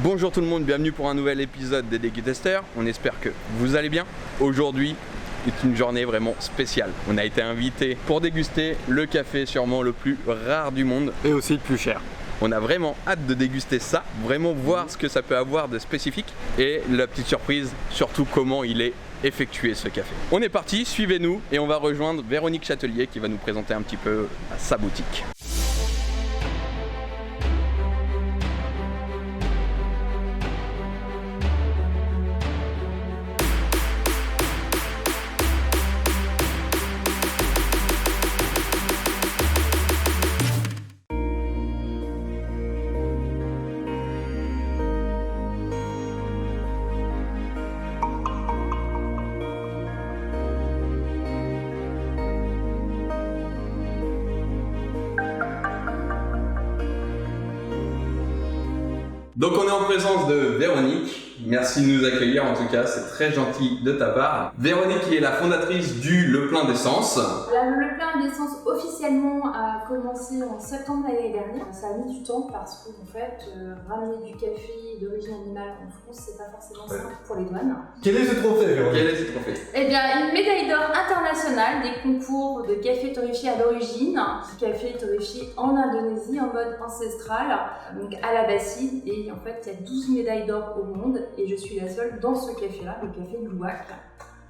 Bonjour tout le monde, bienvenue pour un nouvel épisode des Dégusteurs. On espère que vous allez bien. Aujourd'hui est une journée vraiment spéciale. On a été invité pour déguster le café sûrement le plus rare du monde. Et aussi le plus cher. On a vraiment hâte de déguster ça, vraiment voir ce que ça peut avoir de spécifique et la petite surprise, surtout comment il est effectué ce café. On est parti, suivez-nous et on va rejoindre Véronique Châtelier qui va nous présenter un petit peu sa boutique. Donc on est en présence de Véronique, merci de nous accueillir en tout cas, c'est très gentil de ta part. Véronique qui est la fondatrice du Le Plein d'Essence. Le Plein d'Essence officiellement a commencé en septembre l'année dernière. Ça a mis du temps parce qu'en fait, ramener du café d'origine animale en France, c'est pas forcément simple pour les douanes. Quel est ce trophée, Véronique? Quel est ce trophée? Eh bien, une médaille d'or internationale des concours de café torréfié à l'origine, du café torréfié en Indonésie en mode ancestral, donc à la bassine. Et en fait, il y a 12 médailles d'or au monde et je suis la seule dans ce café-là, le café Luwak.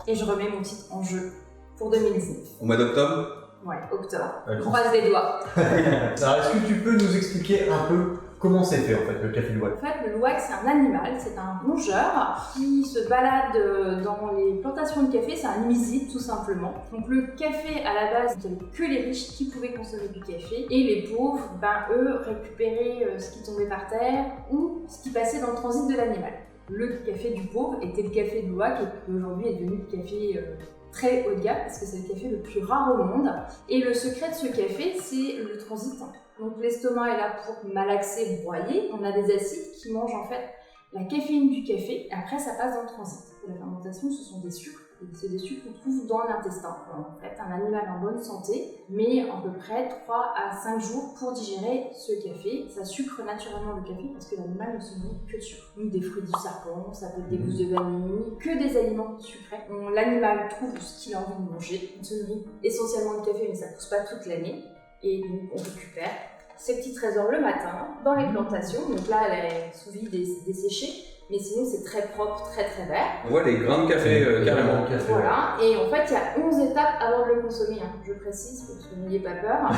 Et je remets mon titre en jeu pour 2019. Au mois d'octobre? Ouais, octobre. Okay. Croise les doigts. Alors, est-ce que tu peux nous expliquer un peu comment c'est fait en fait le café Luwak? En fait, le Luwak, c'est un animal, c'est un rongeur qui se balade dans les plantations de café, c'est un nuisible tout simplement. Donc le café, à la base, il n'y avait que les riches qui pouvaient consommer du café et les pauvres, eux, récupéraient ce qui tombait par terre ou ce qui passait dans le transit de l'animal. Le café du pauvre était le café de Luwak et qui aujourd'hui est devenu le café très haut de gamme parce que c'est le café le plus rare au monde. Et le secret de ce café, c'est le transit. Donc l'estomac est là pour malaxer, broyer. On a des acides qui mangent en fait la caféine du café et après ça passe dans le transit. Et la fermentation, ce sont des sucres. Et c'est des sucres qu'on trouve dans l'intestin. En fait, un animal en bonne santé met à peu près 3 à 5 jours pour digérer ce café. Ça sucre naturellement le café parce que l'animal ne se nourrit que de sucre. Donc des fruits du serpent, ça peut être des gousses de vanille, que des aliments sucrés. L'animal trouve ce qu'il a envie de manger. On se nourrit essentiellement de café, mais ça ne pousse pas toute l'année. Et donc on récupère ces petits trésors le matin dans les plantations. Donc là, elle est sous vide desséchée. Mais sinon, c'est très propre, très très vert. On voit les grains de café carrément. Voilà, et en fait, il y a 11 étapes avant de le consommer, je précise, pour que vous n'ayez pas peur.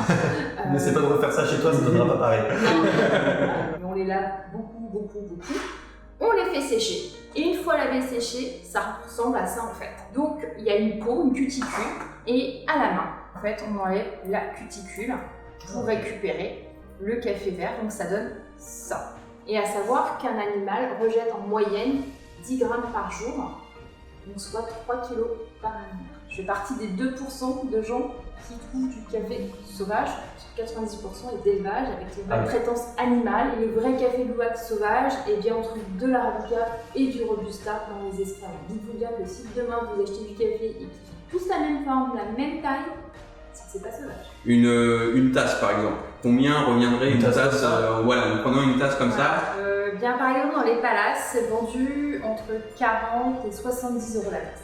N'essaie pas de refaire ça chez toi, ça ne donnera pas pareil. Mais on les lave beaucoup. On les fait sécher. Et une fois lavés séchés, ça ressemble à ça en fait. Donc, il y a une peau, une cuticule, et à la main, en fait, on enlève la cuticule pour récupérer le café vert, donc ça donne ça. Et à savoir qu'un animal rejette en moyenne 10 grammes par jour, donc soit 3 kilos par animal. Je fais partie des 2% de gens qui trouvent du café sauvage, parce que 90% est d'élevage avec les maltraitances animales. Et le vrai café Luwak sauvage, eh bien on trouve de l'arabica et du robusta dans les esclaves. Dites-vous bien que si demain vous achetez du café et qu'ils ont tous la même forme, la même taille, c'est pas sauvage. Une tasse par exemple. Combien reviendrait une tasse voilà, en prenant une tasse comme ça? Bien par exemple dans les palaces, c'est vendu entre 40 et 70 euros la tasse.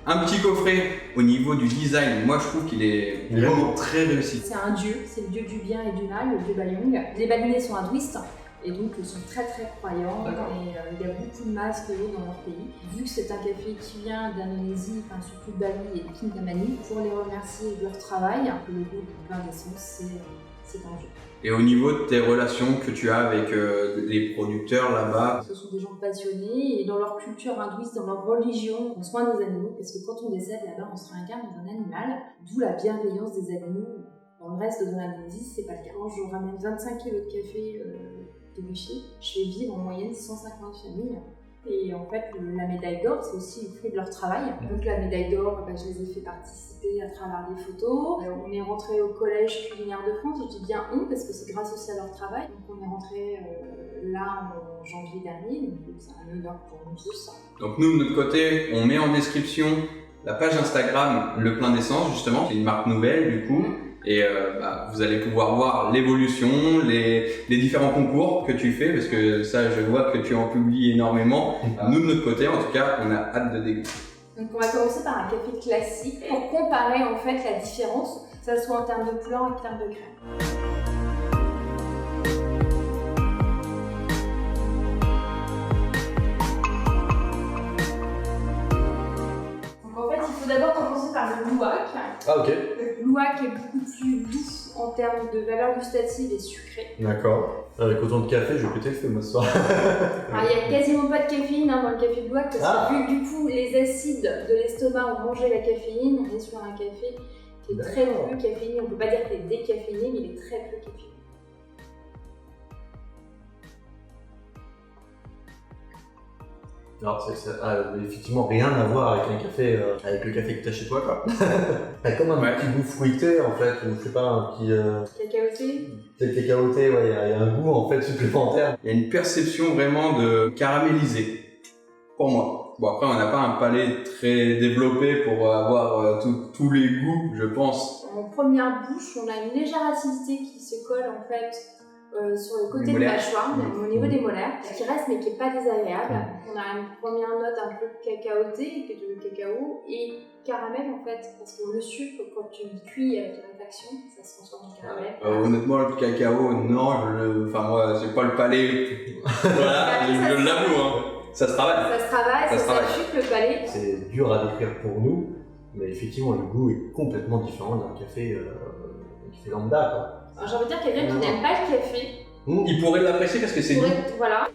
Un petit coffret au niveau du design, moi je trouve qu'il est vraiment très réussi. C'est un dieu, c'est le dieu du bien et du mal, le dieu Bayong. Les Balinais sont hindouistes et donc ils sont très croyants et il y a beaucoup de masques et autres dans leur pays. Vu que c'est un café qui vient d'Indonésie, enfin surtout de Bali et de Kintamani, pour les remercier de leur travail, le goût du Plein d'Essence, c'est un dieu. Et au niveau de tes relations que tu as avec les producteurs là-bas? Ce sont des gens passionnés et dans leur culture hindouiste, dans leur religion, on soigne des animaux parce que quand on décède là-bas, on se réincarne dans un animal, d'où la bienveillance des animaux. Dans le reste de l'Indonésie, c'est pas le cas. Quand je ramène 25 kg de café torréfié, je fais vivre en moyenne 150 familles. Et en fait, la médaille d'or, c'est aussi le fruit de leur travail. Donc la médaille d'or, je les ai fait participer à travers des photos. On est rentré au collège culinaire de France, je dis bien on, parce que c'est grâce aussi à leur travail. Donc on est rentré là en janvier dernier, donc c'est un honneur pour nous tous. Donc nous, de notre côté, on met en description la page Instagram Le Plein d'Essence, justement, c'est une marque nouvelle du coup. Et vous allez pouvoir voir l'évolution, les différents concours que tu fais, parce que ça, je vois que tu en publies énormément. Nous, de notre côté, en tout cas, on a hâte de déguster. Donc on va commencer par un café classique pour comparer en fait la différence, que ça soit en termes de couleur ou en termes de crème. Il faut d'abord commencer par le Louac. Ah ok. Le Louac est beaucoup plus doux en termes de valeur gustative et sucré. D'accord. Avec autant de café, je vais péter le feu moi ce soir. Alors, il n'y a quasiment pas de caféine dans le café de Louac parce que vu que du coup les acides de l'estomac ont mangé la caféine, on est sur un café qui est très peu caféiné. On ne peut pas dire qu'il est décaféiné, mais il est très peu caféiné. Alors, ça a effectivement rien à voir avec un café, avec le café que tu as chez toi, quoi. Il y a comme un petit goût fruité, en fait, ou je sais pas, un petit... Cacaoté. C'est le cacaoté, ouais, il y a un goût, en fait, supplémentaire. Il y a une perception vraiment de caramélisé, pour moi. Bon, après, on n'a pas un palais très développé pour avoir tous les goûts, je pense. En première bouche, on a une légère acidité qui se colle, en fait, sur le côté de la mâchoire, au niveau des molaires, qui reste mais qui n'est pas désagréable. On a une première note un peu cacaotée, de cacao, et caramel en fait, parce que le sucre, quand tu le cuis à la torréfaction, ça se transforme en caramel. Honnêtement, le cacao, non, moi, c'est pas le palais. Voilà, je l'avoue, hein. Ça se travaille. Ça se travaille, ça s'affûte le palais. C'est dur à décrire pour nous, mais effectivement, le goût est complètement différent d'un café lambda, quoi. Alors, j'ai envie de dire quelqu'un qui n'aime pas le café. Il pourrait l'apprécier parce que c'est doux. Voilà.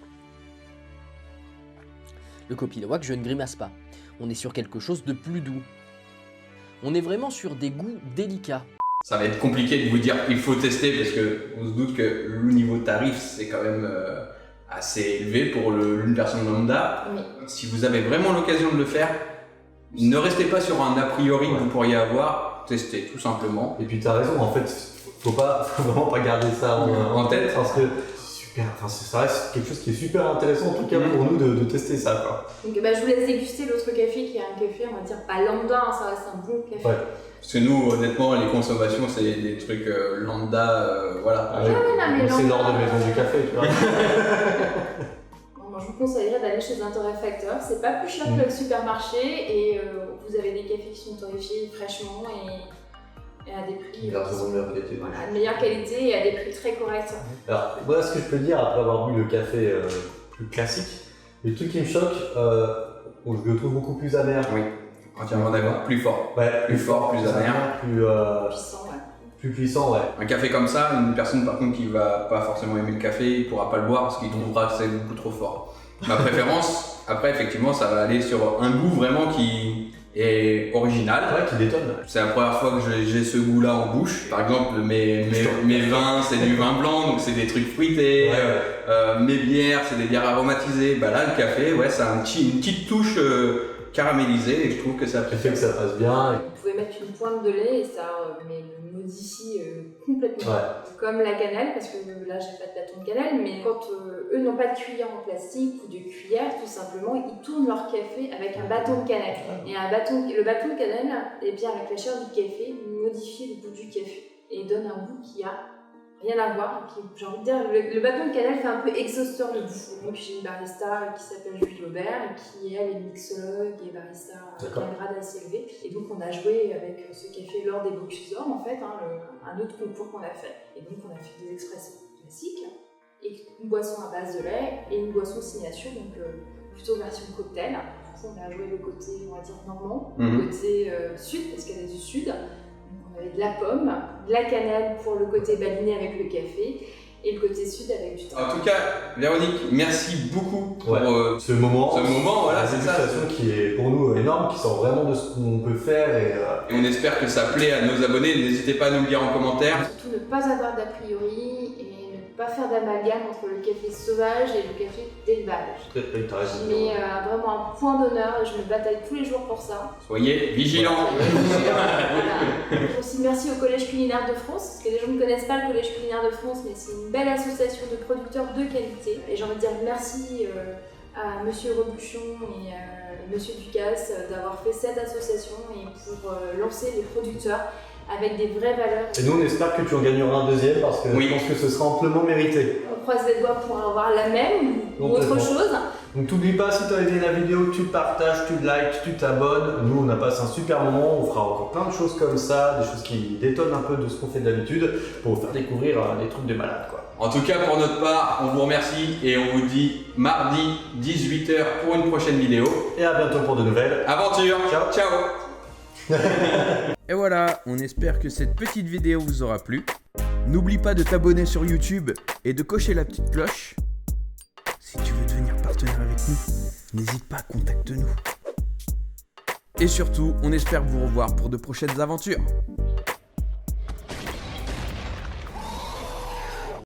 Le Copiloac, je ne grimace pas. On est sur quelque chose de plus doux. On est vraiment sur des goûts délicats. Ça va être compliqué de vous dire qu'il faut tester parce qu'on se doute que le niveau tarif c'est quand même assez élevé pour une personne lambda. Oui. Si vous avez vraiment l'occasion de le faire, ne restez pas sur un a priori que vous pourriez avoir, testez tout simplement. Et puis tu as raison, en fait, faut vraiment pas garder ça en tête parce que ça reste quelque chose qui est super intéressant en tout cas pour nous de tester ça, quoi. Donc je vous laisse déguster l'autre café qui est un café, on va dire pas lambda, ça reste un bon café. Ouais. Parce que nous, honnêtement, les consommations, c'est des trucs lambda, voilà. C'est l'or de maison du café, tu vois. Moi, je vous conseillerais d'aller chez un torréfacteur. C'est pas plus cher que le supermarché et vous avez des cafés qui sont torréfiés fraîchement et à des prix de meilleure qualité et à des prix très corrects. Alors, voilà ce que je peux dire après avoir bu le café plus classique. Le truc qui me choque, je le trouve beaucoup plus amer. Oui, entièrement d'accord. Plus fort. Ouais, plus fort, plus amer. Puissant, ouais. Plus puissant, ouais. Un café comme ça, une personne par contre qui va pas forcément aimer le café, il pourra pas le boire parce qu'il trouvera que c'est beaucoup trop fort. Ma préférence, après effectivement, ça va aller sur un goût vraiment qui est original. Ouais, qui détonne. C'est la première fois que j'ai ce goût-là en bouche. Par exemple, mes vins, c'est du vin blanc, donc c'est des trucs fruités. Mes bières, c'est des bières aromatisées. Bah là, le café, ouais, ça a une petite touche caramélisée et je trouve que ça fait que ça passe bien. Vous pouvez mettre une pointe de lait et ça le modifie complètement. Ouais. Comme la cannelle, parce que là j'ai pas de bâton de cannelle, mais quand eux n'ont pas de cuillère en plastique ou de cuillère, tout simplement, ils tournent leur café avec un bâton de cannelle. Et le bâton de cannelle, et bien avec la chair du café, modifie le goût du café et donne un goût qui a rien à voir. J'ai envie de dire, le bâton de cannelle fait un peu exhausteur de goût. Donc j'ai une barista qui s'appelle Julie Aubert, qui elle est mixologue et barista avec un grade assez élevé. Et donc on a joué avec ce café lors des Bocuse d'Or en fait, un autre concours qu'on a fait. Et donc on a fait des expressos classiques, et une boisson à base de lait et une boisson signature, donc plutôt version cocktail. On a joué le côté, on va dire, normand, le côté sud, parce qu'elle est du sud. On avait de la pomme, de la cannelle pour le côté baliné avec le café et le côté sud avec du thym. En tout cas, Véronique, merci beaucoup pour ce moment. Voilà, c'est ça. Qui est pour nous énorme, qui sort vraiment de ce qu'on peut faire. Et on espère que ça plaît à nos abonnés. N'hésitez pas à nous le dire en commentaire. Surtout ne pas avoir d'a priori et ne pas faire d'amalgame entre le café sauvage et le café d'élevage. Mais vraiment un point d'honneur et je me bataille tous les jours pour ça. Soyez vigilants. Voilà. Aussi merci au Collège Culinaire de France, parce que les gens ne connaissent pas le Collège Culinaire de France, mais c'est une belle association de producteurs de qualité. Et j'ai envie de dire merci à Monsieur Rebuchon et Monsieur Ducasse d'avoir fait cette association et pour lancer les producteurs avec des vraies valeurs. Et nous, on espère que tu en gagneras un deuxième parce que Oui. je pense que ce sera amplement mérité. On croise les doigts pour avoir la même ou autre Complètement. chose. Donc t'oublies pas, si tu as aimé la vidéo, tu partages, tu likes, tu t'abonnes. Nous, on a passé un super moment, on fera encore plein de choses comme ça, des choses qui détonnent un peu de ce qu'on fait d'habitude pour vous faire découvrir des trucs de malade, quoi. En tout cas, pour notre part, on vous remercie et on vous dit mardi 18h pour une prochaine vidéo. Et à bientôt pour de nouvelles Aventure. Ciao. Ciao. Et voilà, on espère que cette petite vidéo vous aura plu. N'oublie pas de t'abonner sur YouTube et de cocher la petite cloche. Si tu veux devenir partenaire avec nous, n'hésite pas, contacte-nous. Et surtout, on espère vous revoir pour de prochaines aventures.